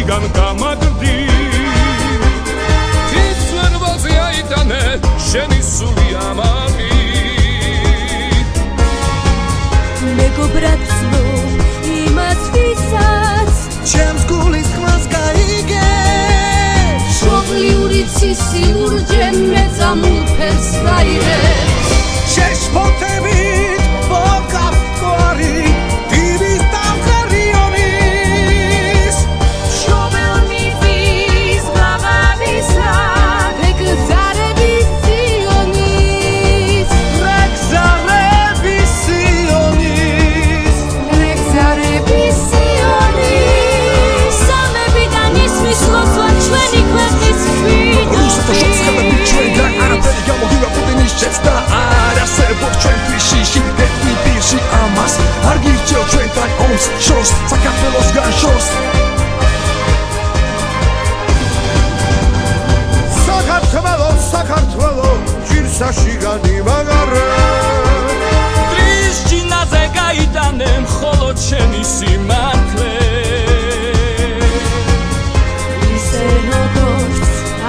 შიგან გამაგდი თის სვერვალზე აიტანე შენი სული ამაყი მეგობრაცო იმას ვისაც ჩემს გულის ხმას გაიგე შობლიური ცისი ურჯე მეწამულ ფერს გაიღე შეშფოთებით მოგავტყვარი დილის დამხარიონის შობელმიწის ღამავისა რეგზარების სიონის რეგზარების სიონის რეგზარების სიონის სამებიდან ისმის ლოცვა ჩვენი ქვეყნის რუსეთში ჩვენგან არაფერი გამოგივა პუტინის შეცდა არ არსებობს ჩვენ ფიში შიგდეთნი პირში ამას არ გირჩევ ჩვენთან ომს შორს საქართველოსგან შორს საქართველო ჯირსა შიგანი მაგარე ტრის ჯინაზე გაიტანე მხოლოდ შენი სიმართლე ისე როგორც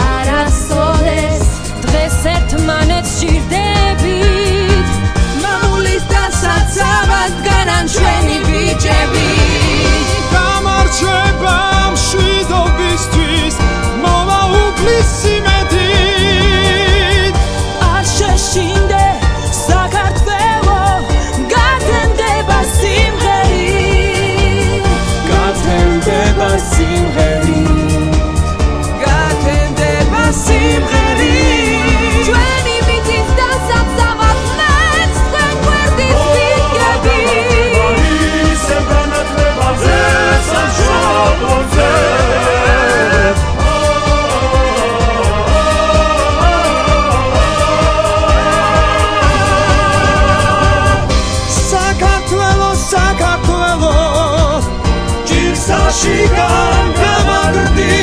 არასოდეს დღეს ერთმანეთს ჭირდებით მამულის დასაცავად განან ჩვენი ბიჭები გამარჯვება მშვიდობისთვის მოვა უფლის სიმეთით არ შეშინდე საქართველო გათენდება სიმღერი გათენდება სიმღერი გათენდება სიმღერი ჩვენი მიწის დასაცავად მეც თან გვერდის ბიჭები ისე განათლებაზე სამშობლოზე საქართველო ჯირსა შიგან გამაგდი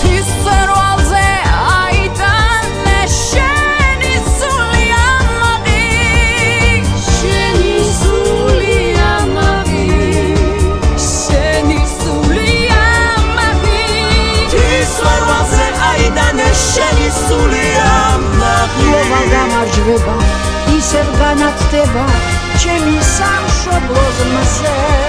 თის სვერვალზე აიტანე შენი სული ამაყი შენი სული ამაყი შენი სული ამაყი თის სვერვალზე აიტანე შენი სული ამაყი მოვა გამარჯვება ისევ განათდება ჩემი სამშობლოს მზე